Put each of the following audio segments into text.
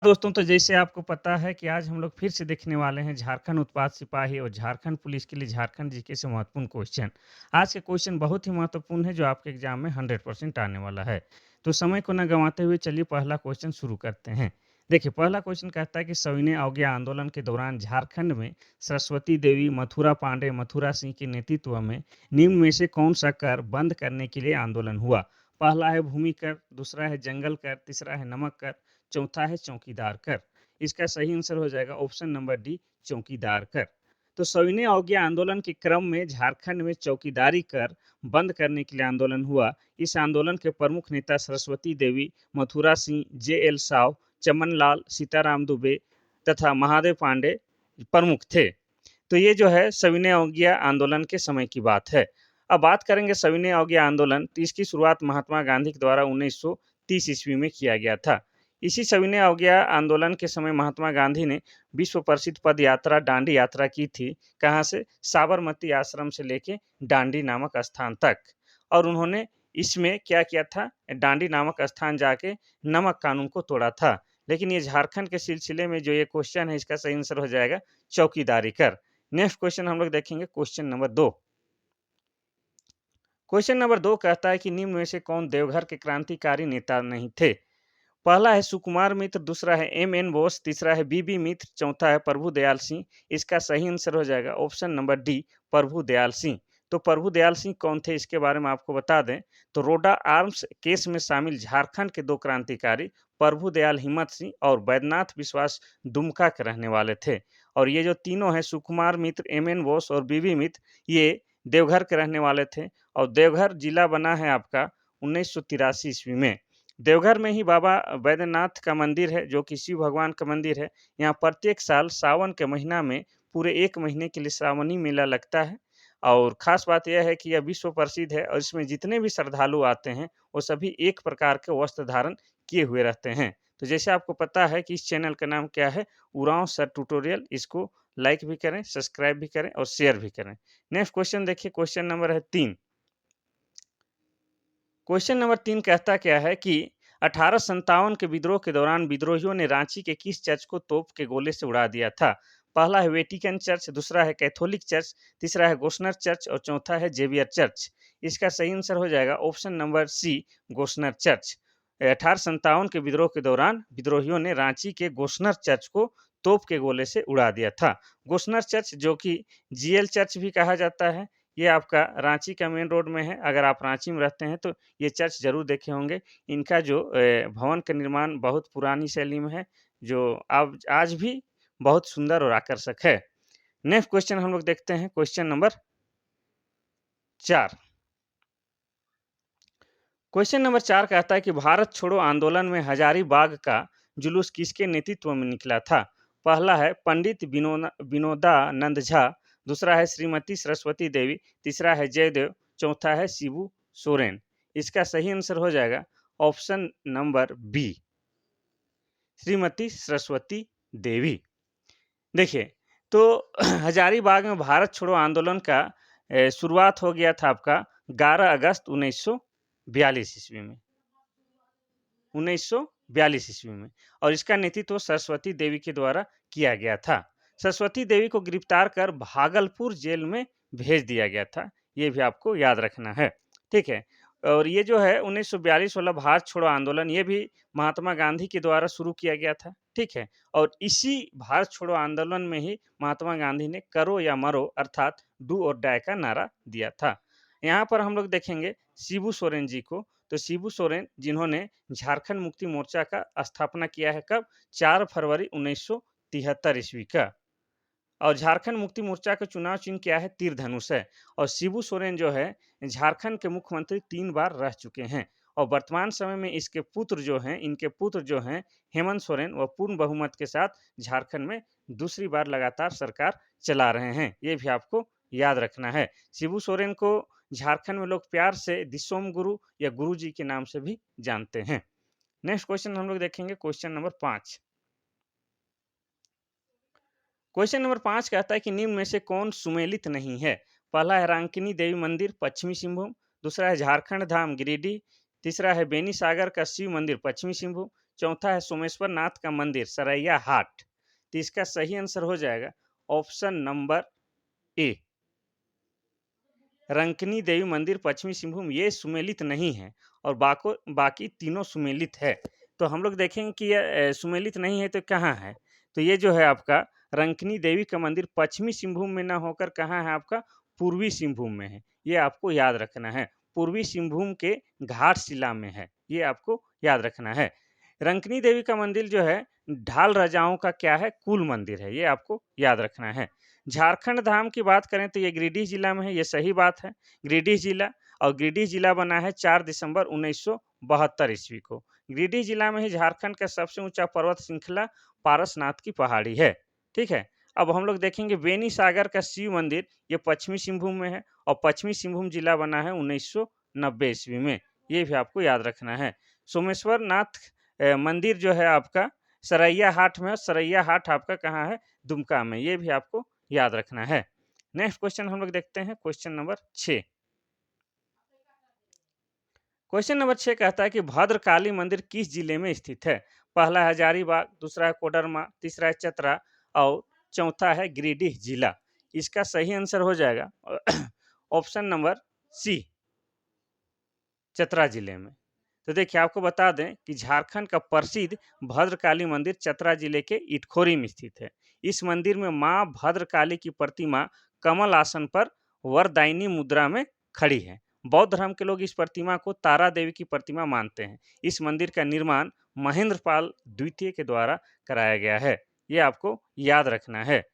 दोस्तों, तो जैसे आपको पता है कि आज हम लोग फिर से देखने वाले हैं झारखंड उत्पाद सिपाही और झारखंड पुलिस के लिए झारखंड जीके से महत्वपूर्ण क्वेश्चन। आज के क्वेश्चन बहुत ही महत्वपूर्ण है जो आपके एग्जाम में 100% आने वाला है। तो समय को न गंवाते हुए चलिए पहला क्वेश्चन शुरू करते हैं। देखिए, पहला क्वेश्चन कहता है कि सविनय अवज्ञा आंदोलन के दौरान झारखंड में सरस्वती देवी, मथुरा पांडे, मथुरा सिंह के नेतृत्व में निम्न में से कौन सा कर बंद करने के लिए आंदोलन हुआ? पहला है भूमि कर, दूसरा है जंगल कर, तीसरा है नमक कर, चौथा है चौकीदार कर। इसका सही आंसर हो जाएगा ऑप्शन नंबर डी, चौकीदार कर। तो सविनय अवज्ञा आंदोलन के क्रम में झारखंड में चौकीदारी कर बंद करने के लिए आंदोलन हुआ। इस आंदोलन के प्रमुख नेता सरस्वती देवी, मथुरा सिंह, जे एल साव, चमन लाल, सीताराम दुबे तथा महादेव पांडे प्रमुख थे। तो ये जो है सविनय अवज्ञा आंदोलन के समय की बात है। अब बात करेंगे सविनय अवज्ञा आंदोलन, तो इसकी शुरुआत महात्मा गांधी के द्वारा 1930 ईस्वी में किया गया था। इसी सविनय अवज्ञा आंदोलन के समय महात्मा गांधी ने विश्व प्रसिद्ध पद यात्रा दांडी यात्रा की थी। कहाँ से? साबरमती आश्रम से लेके दांडी नामक स्थान तक। और उन्होंने इसमें क्या किया था? दांडी नामक स्थान जाके नमक कानून को तोड़ा था। लेकिन ये झारखंड के सिलसिले में जो ये क्वेश्चन है, इसका सही आंसर हो जाएगा चौकीदारी कर। नेक्स्ट क्वेश्चन हम लोग देखेंगे, क्वेश्चन नंबर 2। क्वेश्चन नंबर 2 कहता है कि निम्न में से कौन देवघर के क्रांतिकारी नेता नहीं थे? पहला है सुकुमार मित्र, दूसरा है एम.एन. बोस, तीसरा है बी.बी. मित्र, चौथा है प्रभुदयाल सिंह। इसका सही आंसर हो जाएगा option number D, Prabhudayal Singh. तो प्रभुदयाल सिंह कौन थे, इसके बारे में आपको बता दें तो रोडा आर्म्स केस में शामिल झारखंड के दो क्रांतिकारी प्रभुदयाल हिम्मत सिंह और वैद्यनाथ विश्वास दुमका के रहने वाले थे। और ये जो तीनों हैं, सुकुमार मित्र, एम.एन. बोस और बी.बी. मित्र, ये देवघर के रहने वाले थे। और देवघर जिला बना है आपका 1983 ईस्वी में। देवघर में ही बाबा वैद्यनाथ का मंदिर है, जो कि शिव भगवान का मंदिर है। यहाँ प्रत्येक साल सावन के महीना में पूरे 1 महीने के लिए श्रावणी मेला लगता है। और ख़ास बात यह है कि यह विश्व प्रसिद्ध है और इसमें जितने भी श्रद्धालु आते हैं, वो सभी एक प्रकार के वस्त्र धारण किए हुए रहते हैं। तो जैसे आपको पता है कि इस चैनल का नाम क्या है? Oraon sir tutorial. इसको लाइक भी करें, सब्सक्राइब भी करें और शेयर भी करें। नेक्स्ट क्वेश्चन देखिए, क्वेश्चन नंबर है 3। क्वेश्चन नंबर 3 कहता क्या है कि 1857 के विद्रोह के दौरान विद्रोहियों ने रांची के किस चर्च को तोप के गोले से उड़ा दिया था? पहला है वेटिकन चर्च, दूसरा है कैथोलिक चर्च, तीसरा है गोस्नर चर्च और चौथा है जेवियर चर्च। इसका सही आंसर हो जाएगा option number C, Gossner church. 1857 के विद्रोह के दौरान विद्रोहियों ने रांची के गोस्नर चर्च को तोप के गोले से उड़ा दिया था। गोस्नर चर्च, जो कि जीएल चर्च भी कहा जाता है, ये आपका रांची का मेन रोड में है। अगर आप रांची में रहते हैं तो ये चर्च ज़रूर देखे होंगे। इनका जो भवन का निर्माण बहुत पुरानी शैली में है, जो अब आज भी बहुत सुंदर और आकर्षक है। नेक्स्ट क्वेश्चन हम लोग देखते हैं, क्वेश्चन नंबर 4। क्वेश्चन नंबर 4 कहता है कि भारत छोड़ो आंदोलन में हजारीबाग का जुलूस किसके नेतृत्व में निकला था? पहला है पंडित विनोदानंद झा, दूसरा है श्रीमती सरस्वती देवी, तीसरा है जयदेव, चौथा है शिबू सोरेन। इसका सही आंसर हो जाएगा option number B, Shrimati Saraswati Devi. देखिए, तो हजारीबाग में भारत छोड़ो आंदोलन का शुरुआत हो गया था आपका 11 अगस्त 1942 ईस्वी में। 1942 ईस्वी में। और इसका नेतृत्व सरस्वती देवी के द्वारा किया गया था। सरस्वती देवी को गिरफ्तार कर भागलपुर जेल में भेज दिया गया था। ये भी आपको याद रखना है। ठीक है? और ये जो है 1942 वाला भारत छोड़ो आंदोलन, ये भी महात्मा गांधी के द्वारा शुरू किया गया था। ठीक है? और इसी भारत छोड़ो आंदोलन में ही महात्मा गांधी ने करो या मरो अर्थात डू और डाई का नारा दिया था। यहाँ पर हम लोग देखेंगे शिबू सोरेन जी को। तो शिबू सोरेन, जिन्होंने झारखंड मुक्ति मोर्चा का स्थापना किया है कब? 4 फरवरी 1973 ईस्वी का। और झारखंड मुक्ति मोर्चा का चुनाव चिन्ह क्या है? तीर धनुष है। और शिबू सोरेन जो है झारखंड के मुख्यमंत्री 3 बार रह चुके हैं। और वर्तमान समय में इनके पुत्र जो हैं हेमंत सोरेन, वह पूर्ण बहुमत के साथ झारखंड में दूसरी बार लगातार सरकार चला रहे हैं। ये भी आपको याद रखना है। शिबू सोरेन को झारखंड में लोग प्यार से दिसोम गुरु या गुरु जी के नाम से भी जानते हैं। नेक्स्ट क्वेश्चन हम लोग देखेंगे, क्वेश्चन नंबर 5। क्वेश्चन नंबर 5 कहता है कि निम्न में से कौन सुमेलित नहीं है? पहला है रांकिनी देवी मंदिर, पश्चिमी सिंहभूम, दूसरा है झारखंड धाम गिरिडीह, तीसरा है बेनी सागर का शिव मंदिर, पश्चिमी सिंहभूम, चौथा है सोमेश्वर नाथ का मंदिर सरैया हाट। तो इसका सही आंसर हो जाएगा ऑप्शन नंबर ए, रंकनी देवी मंदिर पश्चिमी सिंहभूम ये सुमेलित नहीं है और बाकी तीनों सुमेलित है। तो हम लोग देखेंगे कि ये सुमेलित नहीं है तो कहाँ है। तो ये जो है आपका रंकनी देवी का मंदिर पश्चिमी सिंहभूम में ना होकर कहाँ है आपका पूर्वी सिंहभूम में है। ये आपको याद रखना है, पूर्वी सिंहभूम के घाटशिला में है, ये आपको याद रखना है। रंकनी देवी का मंदिर जो है ढाल राजाओं का क्या है कुल मंदिर है, ये आपको याद रखना है। झारखंड धाम की बात करें तो ये गिरिडीह जिला में है, ये सही बात है, गिरिडीह जिला। और गिरिडीह जिला बना है 4 दिसंबर 1972 ईस्वी को। गिरिडीह जिला में ही झारखंड का सबसे ऊंचा पर्वत श्रृंखला पारसनाथ की पहाड़ी है। ठीक है, अब हम लोग देखेंगे बेनी सागर का शिव मंदिर, ये पश्चिमी सिंहभूम में है और पश्चिमी सिंहभूम जिला बना है 1990 ईस्वी में, ये भी आपको याद रखना है। सोमेश्वर नाथ मंदिर जो है आपका सरैया हाट में, सरैया हाट आपका कहाँ है दुमका में, ये भी आपको याद रखना है। नेक्स्ट क्वेश्चन हम लोग देखते हैं, क्वेश्चन नंबर 6। क्वेश्चन नंबर 6 कहता है कि भद्रकाली मंदिर किस जिले में स्थित है। पहला है हजारीबाग, दूसरा है कोडरमा, तीसरा है चतरा और चौथा है गिरिडीह जिला। इसका सही आंसर हो जाएगा ऑप्शन नंबर सी, चतरा जिले में। तो देखिए आपको बता दें कि झारखंड का प्रसिद्ध भद्रकाली मंदिर चतरा जिले के इटखोरी में स्थित है। इस मंदिर में मां भद्रकाली की प्रतिमा कमल आसन पर वरदायिनी मुद्रा में खड़ी है। बौद्ध धर्म के लोग इस प्रतिमा को तारा देवी की प्रतिमा मानते हैं। इस मंदिर का निर्माण महेंद्रपाल द्वितीय के द्वारा कराया गया है, ये आपको याद रखना है।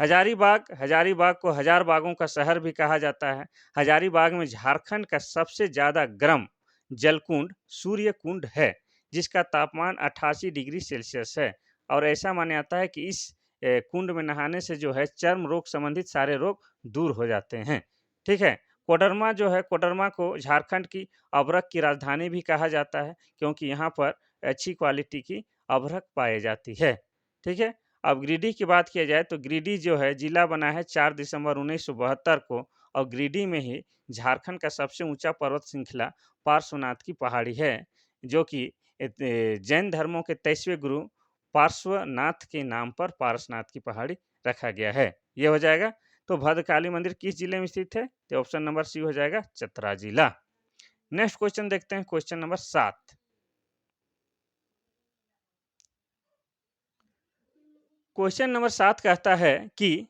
हजारीबाग, हजारीबाग को हजार बागों का शहर भी कहा जाता है। हजारीबाग में झारखंड का सबसे ज्यादा गर्म जलकुंड सूर्य कुंड है, जिसका तापमान 88 डिग्री सेल्सियस है और ऐसा माना जाता है कि इस कुंड में नहाने से जो है चर्म रोग संबंधित सारे रोग दूर हो जाते हैं। ठीक है, कोडरमा जो है, कोडरमा को झारखंड की अभ्रक की राजधानी भी कहा जाता है, क्योंकि यहाँ पर अच्छी क्वालिटी की अभ्रक पाई जाती है। ठीक है, अब गिरिडीह की बात किया जाए तो गिरिडीह जो है जिला बना है 4 दिसंबर 1972 को और गिरिडीह में ही झारखंड का सबसे ऊंचा पर्वत श्रृंखला पार्श्वनाथ की पहाड़ी है, जो कि जैन धर्मों के 23वें गुरु पार्श्वनाथ के नाम पर पारसनाथ की पहाड़ी रखा गया है। ये हो जाएगा। तो भद्रकाली मंदिर किस जिले में स्थित है, तो ऑप्शन नंबर सी हो जाएगा चतरा जिला। नेक्स्ट क्वेश्चन देखते हैं, क्वेश्चन नंबर 7। क्वेश्चन नंबर 7 कहता है कि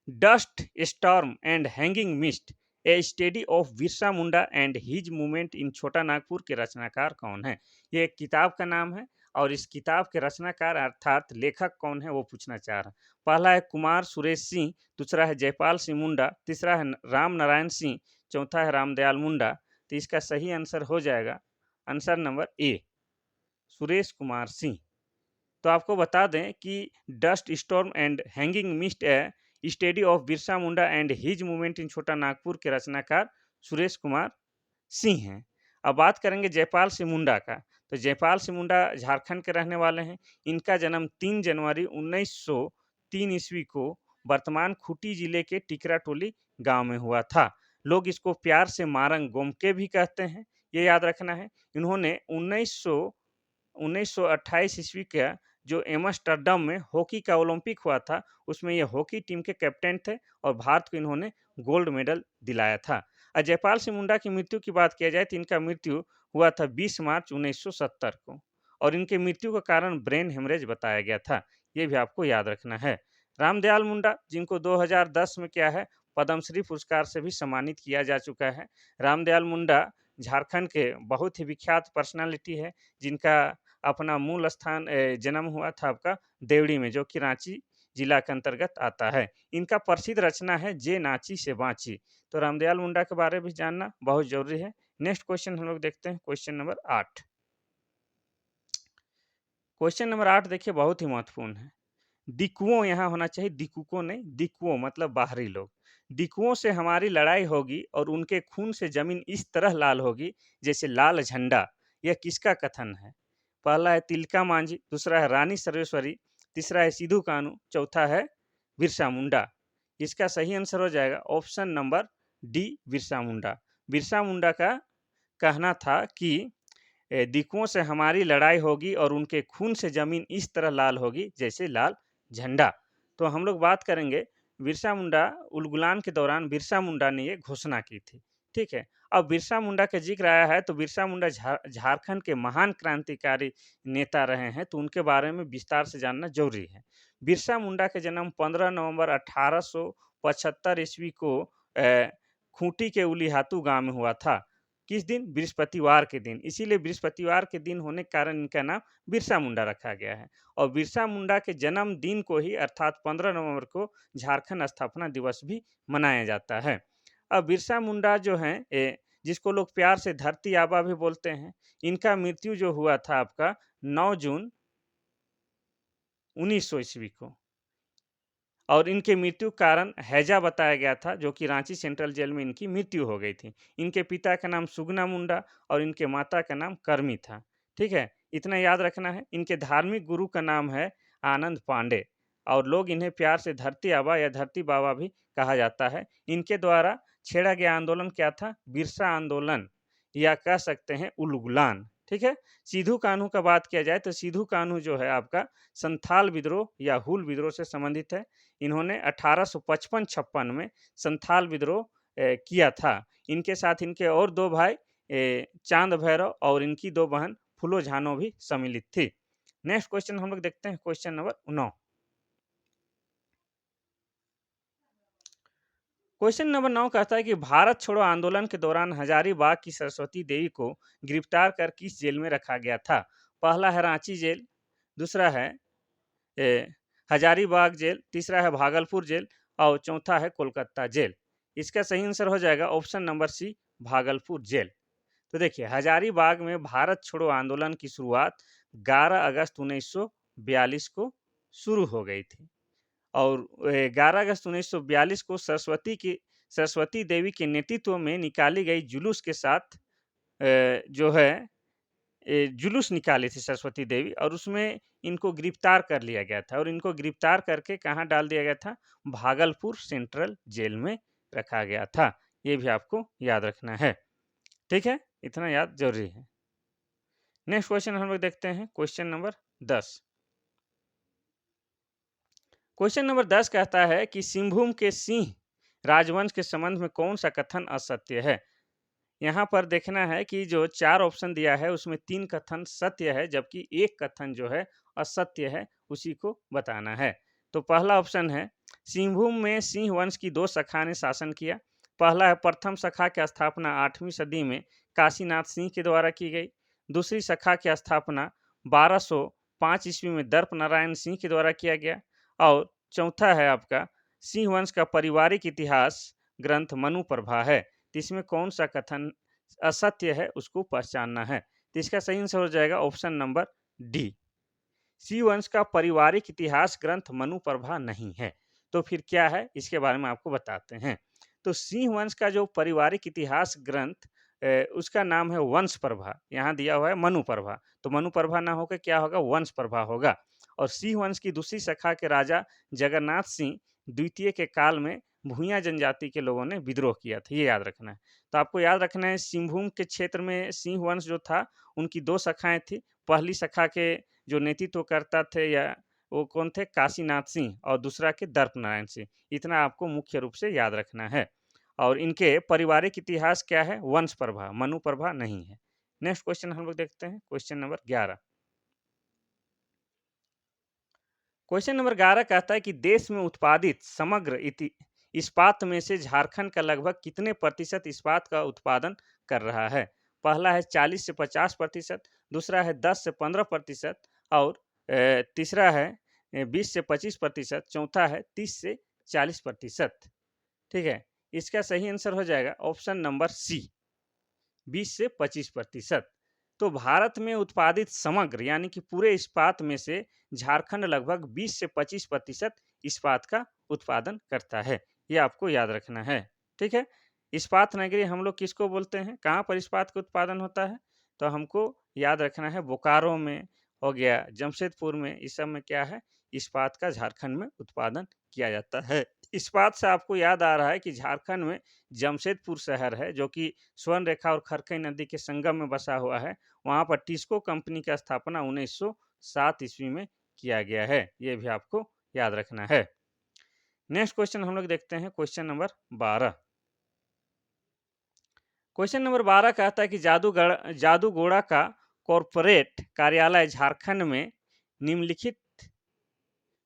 dust storm and hanging mist A study of Birsa Munda and his movement in छोटा नागपुर के रचनाकार कौन है। ये एक किताब का नाम है और इस किताब के रचनाकार अर्थात लेखक कौन है वो पूछना चाह रहा है। पहला है कुमार सुरेश सिंह, दूसरा है जयपाल सिंह मुंडा, तीसरा है राम नारायण सिंह, चौथा है रामदयाल मुंडा। तो इसका सही आंसर हो जाएगा answer number A, Suresh Kumar Singh. तो आपको बता दें कि dust storm and hanging mist A study of Birsa Munda and his movement in छोटा नागपुर के रचनाकार सुरेश कुमार सिंह हैं। अब बात करेंगे जयपाल सिंह मुंडा का। तो जयपाल सिंह मुंडा झारखंड के रहने वाले हैं। इनका जन्म 3 जनवरी 1903 ईस्वी को वर्तमान खूंटी जिले के टिकरा टोली गांव में हुआ था। लोग इसको प्यार से मारंग गोमके भी कहते हैं, ये याद रखना है। इन्होंने 1928 ईस्वी का जो एम्स्टर्डम में हॉकी का ओलंपिक हुआ था, उसमें ये हॉकी टीम के कैप्टन थे और भारत को इन्होंने गोल्ड मेडल दिलाया था। जयपाल सिंह मुंडा की मृत्यु की बात किया जाए तो इनका मृत्यु हुआ था 20 मार्च 1970 को और इनके मृत्यु का कारण ब्रेन हेमरेज बताया गया था, ये भी आपको याद रखना है। रामदयाल मुंडा, जिनको 2010 में क्या है पद्मश्री पुरस्कार से भी सम्मानित किया जा चुका है। रामदयाल मुंडा झारखंड के बहुत ही विख्यात पर्सनालिटी है, जिनका अपना मूल स्थान जन्म हुआ था आपका देवड़ी में, जो कि रांची जिला के अंतर्गत आता है। इनका प्रसिद्ध रचना है जे नाची से बाँची। तो रामदयाल मुंडा के बारे में जानना बहुत जरूरी है। नेक्स्ट क्वेश्चन हम लोग देखते हैं, क्वेश्चन नंबर 8। क्वेश्चन नंबर 8 देखिए बहुत ही महत्वपूर्ण है। दिकुओं यहाँ होना चाहिए, दिकुको नहीं, दिकुओं मतलब बाहरी लोग। दिकुओं से हमारी लड़ाई होगी और उनके खून से जमीन इस तरह लाल होगी जैसे लाल झंडा। यह किसका कथन है। पहला है तिलका मांझी, दूसरा है रानी सर्वेश्वरी, तीसरा है सिद्धू कानू, चौथा है बिरसा मुंडा। इसका सही आंसर हो जाएगा option number D, Birsa Munda. Birsa Munda का कहना था कि दिकुओं से हमारी लड़ाई होगी और उनके खून से जमीन इस तरह लाल होगी जैसे लाल झंडा। तो हम लोग बात करेंगे बिरसा मुंडा उलगुलान के दौरान बिरसा मुंडा ने ये घोषणा की थी। ठीक है। अब बिरसा मुंडा का जिक्र आया है तो बिरसा मुंडा झारखंड के महान क्रांतिकारी नेता रहे हैं, तो उनके बारे में विस्तार से जानना जरूरी है। बिरसा मुंडा का जन्म 15 नवंबर 1875 ईस्वी को खूंटी के उलीहातू गांव में हुआ था। किस दिन? बृहस्पतिवार के दिन। इसीलिए बृहस्पतिवार के दिन होने के कारण इनका नाम बिरसा मुंडा रखा गया है। और बिरसा मुंडा के जन्मदिन को ही अर्थात 15 नवंबर को झारखंड स्थापना दिवस भी मनाया जाता है। अब बिरसा मुंडा जो हैं जिसको लोग प्यार से धरती आबा भी बोलते हैं, इनका मृत्यु जो हुआ था आपका 9 जून 1900 ईस्वी को। और इनके मृत्यु कारण हैजा बताया गया था, जो कि रांची सेंट्रल जेल में इनकी मृत्यु हो गई थी। इनके पिता का नाम सुगना मुंडा और इनके माता का नाम करमी था। ठीक है, इतना याद रखना है। इनके धार्मिक गुरु का नाम है आनंद पांडे और लोग इन्हें प्यार से धरती आबा या धरती बाबा भी कहा जाता है। इनके द्वारा छेड़ा गया आंदोलन क्या था? बिरसा आंदोलन या कह सकते हैं उलगुलान। ठीक है। सिद्धू कान्हू का बात किया जाए तो सिद्धू कान्हू जो है आपका संथाल विद्रोह या हुल विद्रोह से संबंधित है। इन्होंने 1855-56 में संथाल विद्रोह किया था। इनके साथ इनके और 2 भाई चांद भैरव और इनकी 2 बहन फूलो झानो भी सम्मिलित थी। नेक्स्ट क्वेश्चन हम लोग देखते हैं, क्वेश्चन नंबर 9। क्वेश्चन नंबर 9 कहता है कि भारत छोड़ो आंदोलन के दौरान हजारीबाग की सरस्वती देवी को गिरफ्तार कर किस जेल में रखा गया था? पहला है रांची जेल, दूसरा है ए, हजारीबाग जेल, तीसरा है भागलपुर जेल और चौथा है कोलकाता जेल। इसका सही आंसर हो जाएगा option number C, Bhagalpur jail. तो देखिए, हजारीबाग में भारत छोड़ो आंदोलन की शुरुआत 11 अगस्त 1942 को शुरू हो गई थी और 11 अगस्त 1942 को सरस्वती देवी के नेतृत्व में निकाली गई जुलूस के साथ जो है जुलूस निकाली थी सरस्वती देवी और उसमें इनको गिरफ्तार कर लिया गया था और इनको गिरफ्तार करके कहाँ डाल दिया गया था? भागलपुर सेंट्रल जेल में रखा गया था। ये भी आपको याद रखना है। ठीक है, इतना याद जरूरी है। नेक्स्ट क्वेश्चन हम लोग देखते हैं, क्वेश्चन नंबर 10। क्वेश्चन नंबर 10 कहता है कि सिंहभूम के सिंह राजवंश के संबंध में कौन सा कथन असत्य है? यहाँ पर देखना है कि जो 4 ऑप्शन दिया है उसमें 3 कथन सत्य है जबकि एक कथन जो है असत्य है, उसी को बताना है। तो पहला ऑप्शन है सिंहभूम में सिंह वंश की 2 शाखा ने शासन किया। पहला है प्रथम शाखा की स्थापना 8वीं सदी में काशीनाथ सिंह के द्वारा की गई। दूसरी शाखा की स्थापना 1205 ईस्वी में दर्प नारायण सिंह के द्वारा किया गया। और चौथा है आपका सिंह वंश का पारिवारिक इतिहास ग्रंथ मनु प्रभा है। तो इसमें कौन सा कथन असत्य है उसको पहचानना है। तो इसका सही आंसर हो जाएगा ऑप्शन नंबर डी, सिंह वंश का पारिवारिक इतिहास ग्रंथ मनु प्रभा नहीं है। तो फिर क्या है, इसके बारे में आपको बताते हैं। तो सिंह वंश का जो पारिवारिक इतिहास ग्रंथ उसका नाम है वंश प्रभा। यहाँ दिया हुआ है मनु प्रभा, तो मनु प्रभा ना होकर क्या होगा? वंश प्रभा होगा। और सिंह वंश की दूसरी शाखा के राजा जगन्नाथ सिंह द्वितीय के काल में भूया जनजाति के लोगों ने विद्रोह किया था, ये याद रखना है। तो आपको याद रखना है सिंहभूम के क्षेत्र में सिंह वंश जो था उनकी 2 शाखाएं थी। पहली शाखा के जो नेतृत्व करता थे या वो कौन थे? काशीनाथ सिंह और दूसरा के दर्प नारायण सिंह। इतना आपको मुख्य रूप से याद रखना है। और इनके पारिवारिक इतिहास क्या है? वंश प्रभा, मनु प्रभा नहीं है। नेक्स्ट क्वेश्चन हम लोग देखते हैं, क्वेश्चन नंबर 11। क्वेश्चन नंबर 11 कहता है कि देश में उत्पादित समग्र इस्पात में से झारखंड का लगभग कितने प्रतिशत इस्पात का उत्पादन कर रहा है? पहला है 40 से 50%, दूसरा है 10 से 15% और तीसरा है 20 से 25%, चौथा है 30 से 40%। ठीक है, इसका सही आंसर हो जाएगा ऑप्शन नंबर सी, 20 से 25%। तो भारत में उत्पादित समग्र यानी कि पूरे इस्पात में से झारखंड लगभग 20 से 25% इस्पात का उत्पादन करता है। ये आपको याद रखना है। ठीक है, इस्पात नगरी हम लोग किसको बोलते हैं? कहाँ पर इस्पात का उत्पादन होता है? तो हमको याद रखना है बोकारो में हो गया, जमशेदपुर में, इस सब में क्या है? इस्पात का झारखंड में उत्पादन किया जाता है। इस बात से आपको याद आ रहा है कि झारखंड में जमशेदपुर शहर है, जो कि स्वर्ण रेखा और खरखई नदी के संगम में बसा हुआ है। वहाँ पर टिस्को कंपनी का स्थापना 1907 ईस्वी में किया गया है। ये भी आपको याद रखना है। नेक्स्ट क्वेश्चन हम लोग देखते हैं, क्वेश्चन नंबर 12। क्वेश्चन नंबर 12 कहता है कि जादूगोड़ा का कॉरपोरेट कार्यालय झारखंड में निम्नलिखित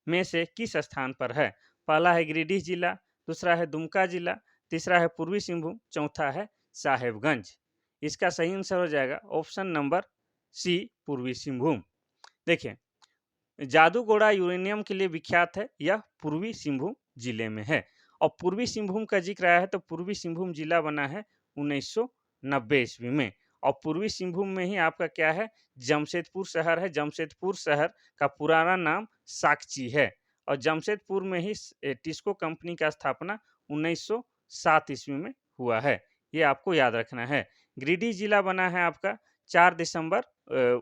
में से किस स्थान पर है? पहला है गिरिडीह जिला, दूसरा है दुमका जिला, तीसरा है पूर्वी सिंहभूम, चौथा है साहेबगंज। इसका सही आंसर हो जाएगा ऑप्शन नंबर सी, पूर्वी सिंहभूम। देखिए, जादूगोड़ा यूरेनियम के लिए विख्यात है, यह पूर्वी सिंहभूम जिले में है। और पूर्वी सिंहभूम का जिक्र आया है तो पूर्वी सिंहभूम जिला बना है 1990 ईस्वी में। और पूर्वी सिंहभूम में ही आपका क्या है, जमशेदपुर शहर है। जमशेदपुर शहर का पुराना नाम साकची है। और जमशेदपुर में ही टिस्को कंपनी का स्थापना 1907 ईस्वी में हुआ है। ये आपको याद रखना है। गिरिडीह जिला बना है आपका 4 दिसंबर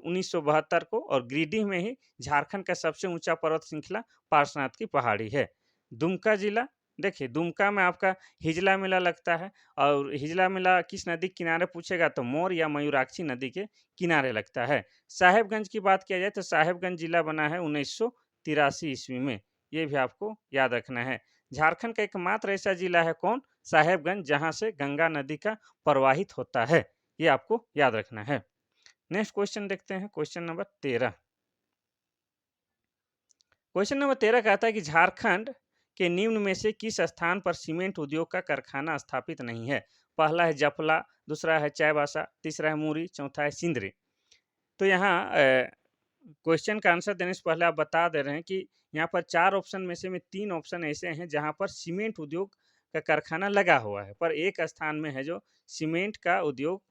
1972 को। और गिरिडीह में ही झारखंड का सबसे ऊंचा पर्वत श्रृंखला पार्श्वनाथ की पहाड़ी है। दुमका जिला, देखिए दुमका में आपका हिजला मेला लगता है। और हिजला मेला किस नदी के किनारे पूछेगा तो मोर या मयूराक्षी नदी के किनारे लगता है। साहेबगंज की बात किया जाए तो साहेबगंज जिला बना है 1983 ईस्वी में। ये भी आपको याद रखना है। झारखंड का एकमात्र ऐसा जिला है कौन, साहेबगंज, जहां से गंगा नदी का प्रवाहित होता है। ये आपको याद रखना है। नेक्स्ट क्वेश्चन देखते हैं, क्वेश्चन नंबर 13। क्वेश्चन नंबर 13 कहता है कि झारखंड के निम्न में से किस स्थान पर सीमेंट उद्योग का कारखाना स्थापित नहीं है? पहला है जपला, दूसरा है चाईबासा, तीसरा है मुरी, चौथा है सिंदरी। तो यहाँ क्वेश्चन का आंसर देने से पहले आप बता दे रहे हैं कि यहाँ पर 4 ऑप्शन में से 3 ऑप्शन ऐसे हैं जहाँ पर सीमेंट उद्योग का कारखाना लगा हुआ है, पर एक स्थान में है जो सीमेंट का उद्योग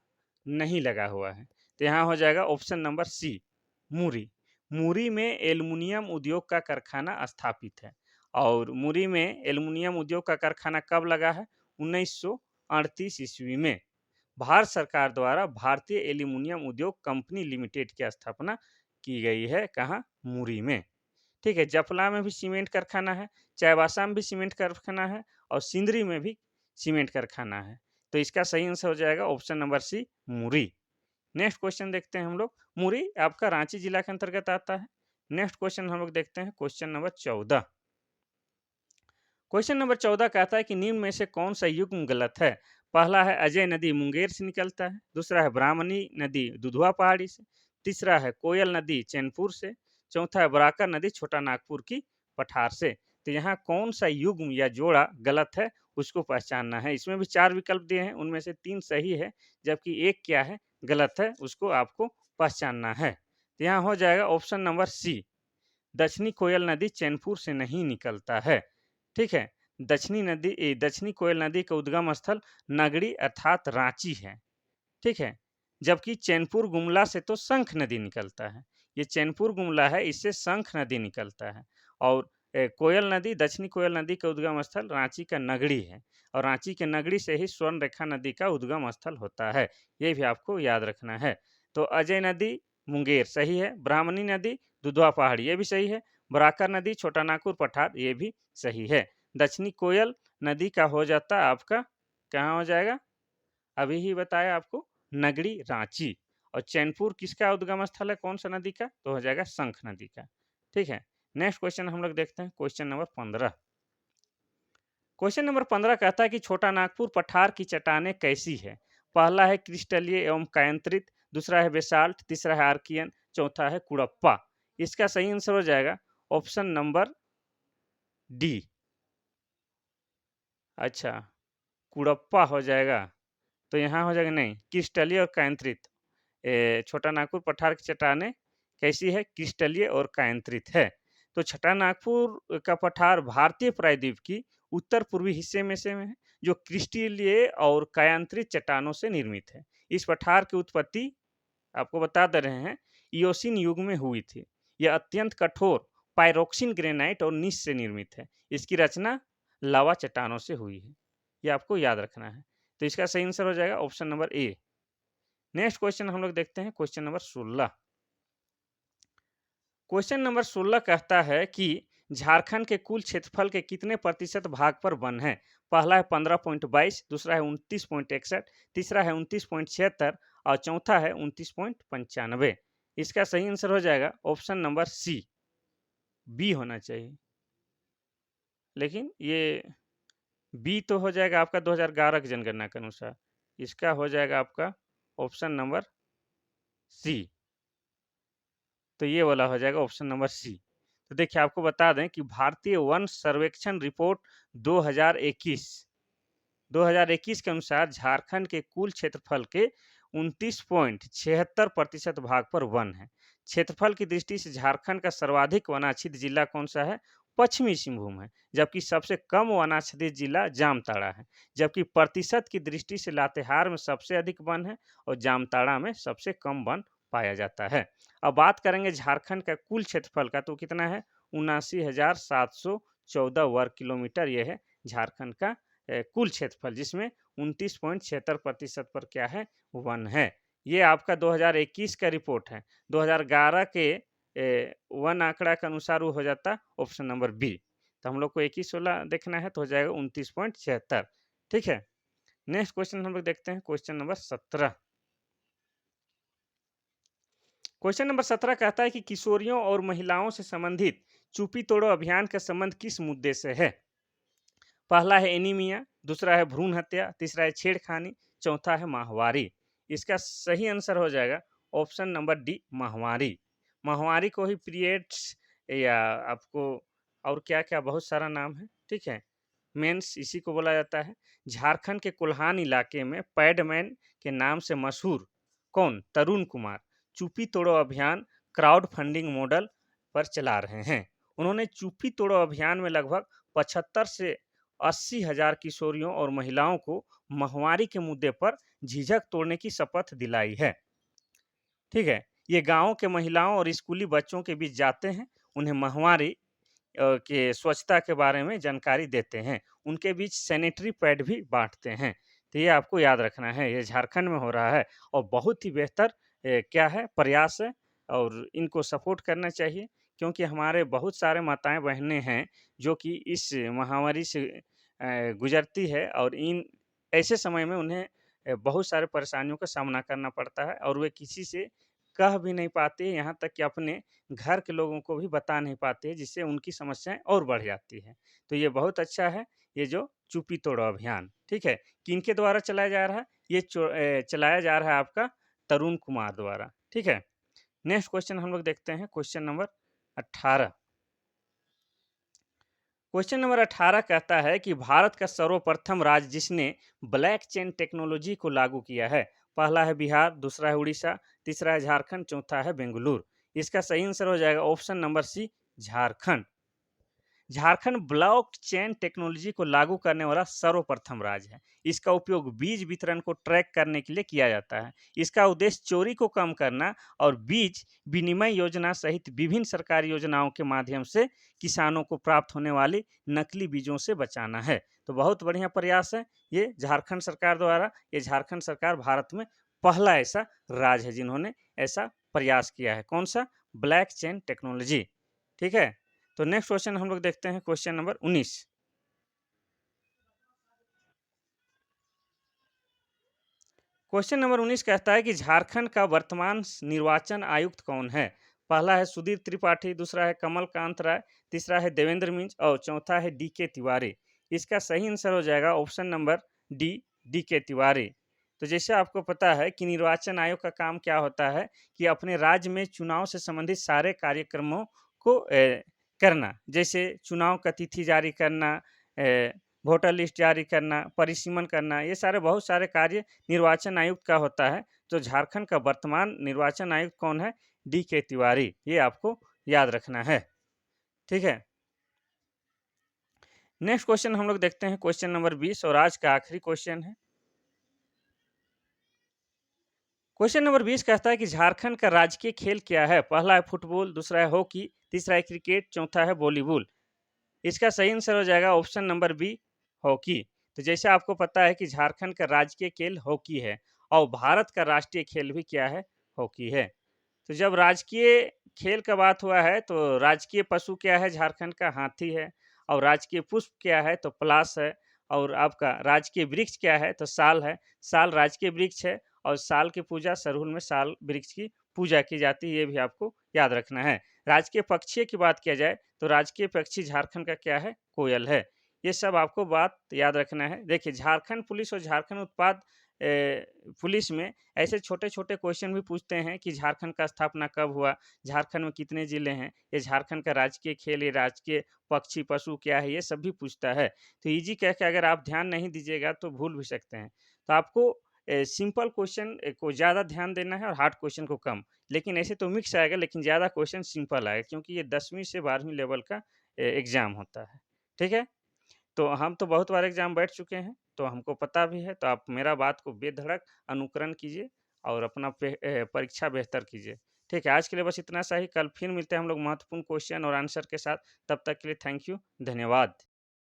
नहीं लगा हुआ है। तो यहाँ हो जाएगा ऑप्शन नंबर सी, मुरी। मुरी में एल्युमिनियम उद्योग का कारखाना स्थापित है। और मुरी में एल्युमिनियम उद्योग का कारखाना कब लगा है? 1938 ईस्वी में भारत सरकार द्वारा भारतीय एल्युमिनियम उद्योग कंपनी लिमिटेड की स्थापना की गई है। कहाँ? मुरी में। ठीक है, जफला में भी सीमेंट कारखाना है, चाईबासा में भी सीमेंट कारखाना है, और सिंदरी में भी सीमेंट कारखाना है। तो इसका सही आंसर हो जाएगा ऑप्शन नंबर सी, मुरी। नेक्स्ट क्वेश्चन देखते हैं हम लोग। मुरी आपका रांची जिला के अंतर्गत आता है। नेक्स्ट क्वेश्चन हम लोग देखते हैं, क्वेश्चन नंबर 14। क्वेश्चन नंबर 14 कहता है कि निम्न में से कौन सा युग्म गलत है? पहला है अजय नदी मुंगेर से निकलता है, दूसरा है ब्राह्मणी नदी दुधवा पहाड़ी से, तीसरा है कोयल नदी चैनपुर से, चौथा है बराकर नदी छोटा नागपुर की पठार से। तो यहाँ कौन सा युग्म या जोड़ा गलत है उसको पहचानना है। इसमें भी 4 विकल्प दिए हैं, उनमें से 3 सही है, जबकि एक क्या है, गलत है, उसको आपको पहचानना है। तो यहाँ हो जाएगा ऑप्शन नंबर सी, दक्षिणी कोयल नदी चैनपुर से नहीं निकलता है। ठीक है, दक्षिणी कोयल नदी का उद्गम स्थल नगड़ी अर्थात रांची है। ठीक है, जबकि चैनपुर गुमला से तो शंख नदी निकलता है। ये चैनपुर गुमला है, इससे शंख नदी निकलता है। और कोयल नदी, दक्षिणी कोयल नदी का उद्गम स्थल रांची का नगड़ी है। और रांची के नगड़ी से ही स्वर्ण रेखा नदी का उद्गम स्थल होता है। ये भी आपको याद रखना है। तो अजय नदी मुंगेर सही है, ब्राह्मणी नदी दुधवा पहाड़ी ये भी सही है, बराकर नदी छोटा नागपुर पठार ये भी सही है। दक्षिणी कोयल नदी का हो जाता आपका, कहाँ हो जाएगा, अभी ही बताया आपको, नगड़ी रांची। और चैनपुर किसका उद्गम स्थल है, कौन सा नदी का, तो हो जाएगा शंख नदी का। ठीक है, नेक्स्ट क्वेश्चन हम लोग देखते हैं, क्वेश्चन नंबर 15। क्वेश्चन नंबर 15 कहता है कि छोटा नागपुर पठार की चट्टानें कैसी है? पहला है क्रिस्टलीय एवं कायांतरित, दूसरा है बेसाल्ट, तीसरा है आर्कियन, चौथा है कुड़प्पा। इसका सही आंसर हो जाएगा ऑप्शन नंबर डी। अच्छा, कुड़प्पा हो जाएगा। तो यहाँ हो जाएगा नहीं, क्रिस्टलीय और कायांतरित। छोटा नागपुर पठार की चट्टानें कैसी है, क्रिस्टलीय और कायांतरित है। तो छोटा नागपुर का पठार भारतीय प्रायद्वीप की उत्तर पूर्वी हिस्से में से है, जो क्रिस्टलीय और कायांतरित चट्टानों से निर्मित है। इस पठार की उत्पत्ति आपको बता दे रहे हैं, इयोसीन युग में हुई थी। यह अत्यंत कठोर पायरोक्सिन ग्रेनाइट और नीस से निर्मित है। इसकी रचना लावा चट्टानों से हुई है। ये आपको याद रखना है। तो इसका सही आंसर हो जाएगा option number A. Next question हम लोग देखते हैं, क्वेश्चन नंबर 16। क्वेश्चन नंबर 16 कहता है कि झारखंड के कुल क्षेत्रफल के कितने प्रतिशत भाग पर वन है? पहला है 15.22, दूसरा है 29.61, तीसरा है 29.76 और चौथा है 29.95। इसका सही आंसर हो जाएगा ऑप्शन नंबर सी, बी होना चाहिए। लेकिन ये बी तो हो जाएगा आपका 2011 की जनगणना के अनुसार। इसका हो जाएगा आपका ऑप्शन नंबर सी। तो ये वाला हो जाएगा ऑप्शन नंबर सी। तो देखिए आपको बता दें कि भारतीय वन सर्वेक्षण रिपोर्ट 2021 2021 के अनुसार झारखंड के कुल क्षेत्रफल के 29.76% भाग पर वन है। क्षेत्रफल की दृष्टि से झारखंड का सर्वाधिक वनाच्छित जिला कौन सा है? पश्चिमी सिंहभूम है, जबकि सबसे कम वनाच्छित जिला जामताड़ा है। जबकि प्रतिशत की दृष्टि से लातेहार में सबसे अधिक वन है और जामताड़ा में सबसे कम वन पाया जाता है। अब बात करेंगे झारखंड का कुल क्षेत्रफल का, तो कितना है? 79,714 वर्ग किलोमीटर यह है झारखंड का कुल क्षेत्रफल, जिसमें 29.76% पर क्या है? वन है। ये आपका 2021 का रिपोर्ट है। 2011 के वन आंकड़ा के अनुसार वो हो जाता ऑप्शन नंबर बी। तो हम लोग को 21 देखना है, तो हो जाएगा 29.76। ठीक है। नेक्स्ट क्वेश्चन हम लोग देखते हैं, क्वेश्चन नंबर 17। क्वेश्चन नंबर 17 कहता है कि किशोरियों और महिलाओं से संबंधित चुप्पी तोड़ो अभियान का संबंध किस मुद्दे से है? पहला है एनीमिया, दूसरा है भ्रूण हत्या, तीसरा है छेड़खानी, चौथा है माहवारी। इसका सही आंसर हो जाएगा ऑप्शन नंबर डी, माहवारी। माहवारी को ही पीरियड्स या आपको और क्या क्या बहुत सारा नाम है, ठीक है, मेंस इसी को बोला जाता है। झारखंड के कोल्हान इलाके में पैडमैन के नाम से मशहूर कौन? तरुण कुमार चुप्पी तोड़ो अभियान क्राउड फंडिंग मॉडल पर चला रहे हैं। उन्होंने चुप्पी तोड़ो अभियान में लगभग 75 से 80,000 किशोरियों और महिलाओं को माहवारी के मुद्दे पर झिझक तोड़ने की शपथ दिलाई है। ठीक है, ये गांवों के महिलाओं और स्कूली बच्चों के बीच जाते हैं, उन्हें माहवारी के स्वच्छता के बारे में जानकारी देते हैं, उनके बीच सैनिटरी पैड भी बांटते हैं। तो ये आपको याद रखना है, ये झारखंड में हो रहा है और बहुत ही बेहतर क्या है प्रयास है और इनको सपोर्ट करना चाहिए, क्योंकि हमारे बहुत सारे माताएं बहनें हैं जो कि इस महामारी से गुजरती है और इन ऐसे समय में उन्हें बहुत सारे परेशानियों का सामना करना पड़ता है और वे किसी से कह भी नहीं पाते, यहाँ तक कि अपने घर के लोगों को भी बता नहीं पाते, जिससे उनकी समस्याएं और बढ़ जाती हैं। तो ये बहुत अच्छा है, ये जो चुप्पी तोड़ो अभियान, ठीक है, किनके द्वारा चलाया जा रहा है? ये चलाया जा रहा है आपका तरुण कुमार द्वारा, ठीक है। नेक्स्ट क्वेश्चन हम लोग देखते हैं, क्वेश्चन नंबर 18। क्वेश्चन नंबर 18 कहता है कि भारत का सर्वप्रथम राज्य जिसने ब्लैकचेन टेक्नोलॉजी को लागू किया है। पहला है बिहार, दूसरा है उड़ीसा, तीसरा है झारखंड, चौथा है बेंगलुरु। इसका सही आंसर हो जाएगा option number C, Jharkhand. Jharkhand blockchain technology को लागू करने वाला सर्वप्रथम राज्य है। इसका उपयोग बीज वितरण को ट्रैक करने के लिए किया जाता है। इसका उद्देश्य चोरी को कम करना और बीज विनिमय योजना सहित विभिन्न सरकारी योजनाओं के माध्यम से किसानों को प्राप्त होने वाली नकली बीजों से बचाना है। तो बहुत बढ़िया प्रयास है ये झारखंड सरकार द्वारा। ये झारखंड सरकार भारत में पहला ऐसा राज्य है जिन्होंने ऐसा प्रयास किया है। कौन सा? Black chain technology. ठीक है, तो नेक्स्ट क्वेश्चन हम लोग देखते हैं, क्वेश्चन नंबर 19। क्वेश्चन नंबर 19 कहता है कि झारखंड का वर्तमान निर्वाचन आयुक्त कौन है? पहला है सुधीर त्रिपाठी, दूसरा है कमल कांत राय, तीसरा है देवेंद्र मिंज और चौथा है डी के तिवारी। इसका सही आंसर हो जाएगा ऑप्शन नंबर डी, डी के तिवारी। तो जैसे आपको पता है कि निर्वाचन आयोग का काम क्या होता है कि अपने राज्य में चुनाव से संबंधित सारे कार्यक्रमों को करना, जैसे चुनाव का तिथि जारी करना, वोटर लिस्ट जारी करना, परिसीमन करना, ये सारे बहुत सारे कार्य निर्वाचन आयुक्त का होता है। तो झारखंड का वर्तमान निर्वाचन आयुक्त कौन है? डी के तिवारी। ये आपको याद रखना है, ठीक है। नेक्स्ट क्वेश्चन हम लोग देखते हैं, क्वेश्चन नंबर 20 और आज का आखिरी क्वेश्चन है। क्वेश्चन नंबर 20 कहता है कि झारखंड का राजकीय खेल क्या है? पहला है फुटबॉल, दूसरा है हॉकी, तीसरा है क्रिकेट, चौथा है वॉलीबॉल। इसका सही आंसर हो जाएगा ऑप्शन नंबर बी, हॉकी। तो जैसे आपको पता है कि झारखंड का राजकीय खेल हॉकी है और भारत का राष्ट्रीय खेल भी क्या है? हॉकी है। तो जब राजकीय खेल का बात हुआ है तो राजकीय पशु क्या है झारखंड का? हाथी है। और राजकीय पुष्प क्या है? तो पलाश है। और आपका राजकीय वृक्ष क्या है? तो साल है। साल राजकीय वृक्ष है और साल की पूजा सरहुल में साल वृक्ष की पूजा की जाती है, ये भी आपको याद रखना है। राजकीय पक्षी की बात किया जाए तो राजकीय पक्षी झारखंड का क्या है? कोयल है। ये सब आपको बात याद रखना है। देखिए झारखंड पुलिस और झारखंड उत्पाद पुलिस में ऐसे छोटे-छोटे क्वेश्चन भी पूछते हैं कि झारखंड का स्थापना कब हुआ? झारखंड में कितने ज़िले हैं? ये झारखंड का राजकीय खेल, ये राजकीय पक्षी, पशु क्या है? ये सब भी पूछता है। तो ईज़ी कह के अगर आप ध्यान नहीं दीजिएगा तो भूल भी सकते हैं। तो आपको सिंपल क्वेश्चन को ज़्यादा ध्यान देना है और हार्ड क्वेश्चन को कम। लेकिन ऐसे तो मिक्स आएगा लेकिन ज़्यादा क्वेश्चन सिंपल आएगा क्योंकि ये 10वीं से 12वीं लेवल का एग्ज़ाम होता है। ठीक है? तो हम तो बहुत बार एग्ज़ाम बैठ चुके हैं, तो हमको पता भी है, तो आप मेरा बात को बेधड़क अनुकरण कीजिए और अपना परीक्षा बेहतर कीजिए। ठीक है, आज के लिए बस इतना सा ही, कल फिर मिलते हैं हम लोग महत्वपूर्ण क्वेश्चन और आंसर के साथ, तब तक के लिए थैंक यू, धन्यवाद।